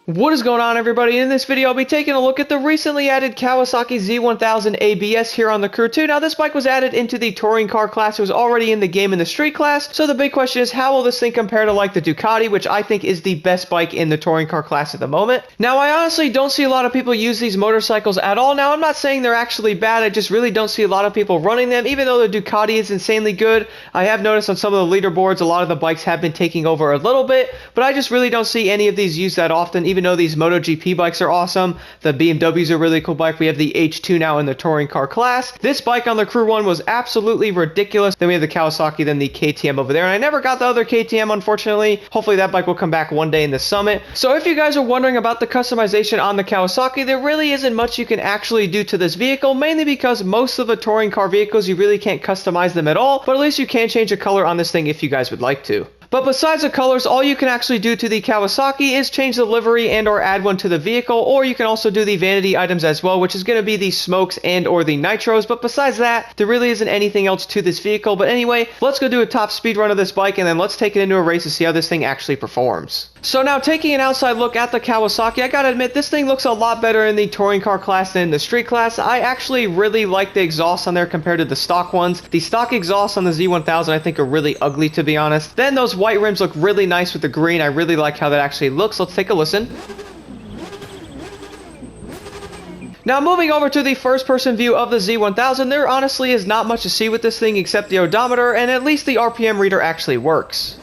What is going on, everybody? In this video, I'll be taking a look at the recently added Kawasaki Z1000 ABS here on the Crew 2. Now, this bike was added into the touring car class. It was already in the game in the street class. So the big question is, how will this thing compare to like the Ducati, which I think is the best bike in the touring car class at the moment? Now, I honestly don't see a lot of people use these motorcycles at all. Now, I'm not saying they're actually bad. I just really don't see a lot of people running them, even though the Ducati is insanely good. I have noticed on some of the leaderboards, a lot of the bikes have been taking over a little bit, but I just really don't see any of these used that often, even though these MotoGP bikes are awesome. The BMW's a really cool bike. We have the H2 now in the touring car class. This bike on the Crew 1 was absolutely ridiculous. Then we have the Kawasaki, then the KTM over there. And I never got the other KTM, unfortunately. Hopefully that bike will come back one day in the Summit. So if you guys are wondering about the customization on the Kawasaki, there really isn't much you can actually do to this vehicle, mainly because most of the touring car vehicles, you really can't customize them at all. But at least you can change the color on this thing if you guys would like to. But besides the colors, all you can actually do to the Kawasaki is change the livery and or add one to the vehicle, or you can also do the vanity items as well, which is going to be the smokes and or the nitros. But besides that, there really isn't anything else to this vehicle. But anyway, let's go do a top speed run of this bike, and then let's take it into a race to see how this thing actually performs. So now, taking an outside look at the Kawasaki, I gotta admit, this thing looks a lot better in the touring car class than in the street class. I actually really like the exhaust on there compared to the stock ones. The stock exhausts on the Z1000 I think are really ugly, to be honest. Then those white rims look really nice with the green. I really like how that actually looks. Let's take a listen. Now, moving over to the first-person view of the Z1000, there honestly is not much to see with this thing except the odometer, and at least the RPM reader actually works.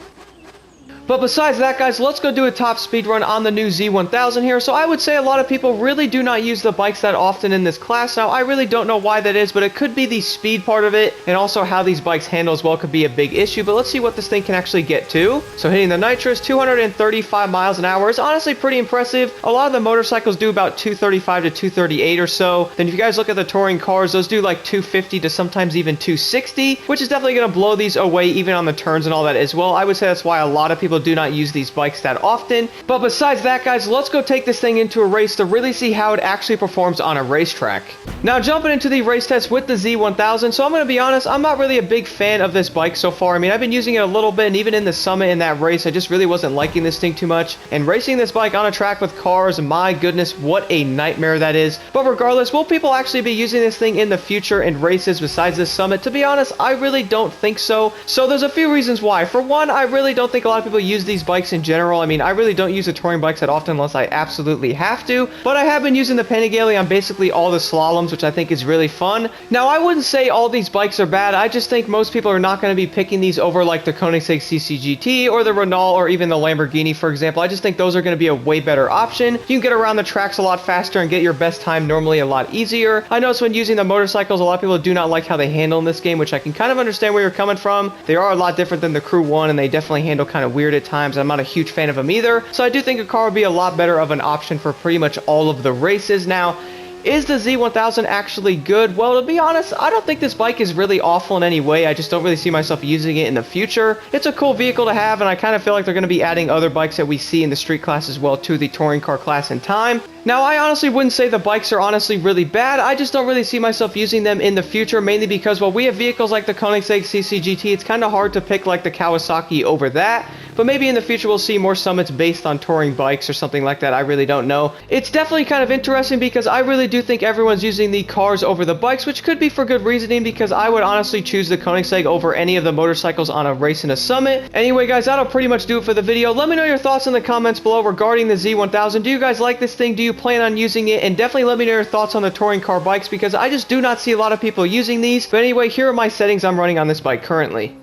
But besides that, guys, let's go do a top speed run on the new Z1000 here. So I would say a lot of people really do not use the bikes that often in this class. Now, I really don't know why that is, but it could be the speed part of it, and also how these bikes handle as well could be a big issue. But let's see what this thing can actually get to. So hitting the nitrous, 235 miles an hour is honestly pretty impressive. A lot of the motorcycles do about 235 to 238 or so. Then if you guys look at the touring cars, those do like 250 to sometimes even 260, which is definitely going to blow these away even on the turns and all that as well. I would say that's why a lot of people do not use these bikes that often. But besides that, guys, let's go take this thing into a race to really see how it actually performs on a racetrack. Now, jumping into the race test with the Z1000, so I'm going to be honest, I'm not really a big fan of this bike so far. I mean, I've been using it a little bit, and even in the Summit in that race, I just really wasn't liking this thing too much. And racing this bike on a track with cars, my goodness, what a nightmare that is. But regardless, will people actually be using this thing in the future in races besides this Summit? To be honest, I really don't think so. So there's a few reasons why. For one, I really don't think a lot of people use these bikes in general. I mean, I really don't use the touring bikes that often unless I absolutely have to, but I have been using the Panigale on basically all the slaloms, which I think is really fun. Now, I wouldn't say all these bikes are bad. I just think most people are not going to be picking these over like the Koenigsegg CCGT or the Renault or even the Lamborghini, for example. I just think those are going to be a way better option. You can get around the tracks a lot faster and get your best time normally a lot easier. I notice when using the motorcycles, a lot of people do not like how they handle in this game, which I can kind of understand where you're coming from. They are a lot different than the Crew 1, and they definitely handle kind of weird at times. I'm not a huge fan of them either, so I do think a car would be a lot better of an option for pretty much all of the races. Now, is the Z1000 actually good? Well, to be honest, I don't think this bike is really awful in any way. I just don't really see myself using it in the future. It's a cool vehicle to have, and I kind of feel like they're going to be adding other bikes that we see in the street class as well to the touring car class in time. Now, I honestly wouldn't say the bikes are honestly really bad. I just don't really see myself using them in the future, mainly because while we have vehicles like the Koenigsegg CCGT, it's kind of hard to pick like the Kawasaki over that. But maybe in the future we'll see more summits based on touring bikes or something like that. I really don't know. It's definitely kind of interesting because I really do think everyone's using the cars over the bikes, which could be for good reasoning, because I would honestly choose the Koenigsegg over any of the motorcycles on a race in a Summit. Anyway, guys, that'll pretty much do it for the video. Let me know your thoughts in the comments below regarding the Z1000. Do you guys like this thing? Do you plan on using it? And definitely let me know your thoughts on the touring car bikes, because I just do not see a lot of people using these. But anyway, here are my settings I'm running on this bike currently.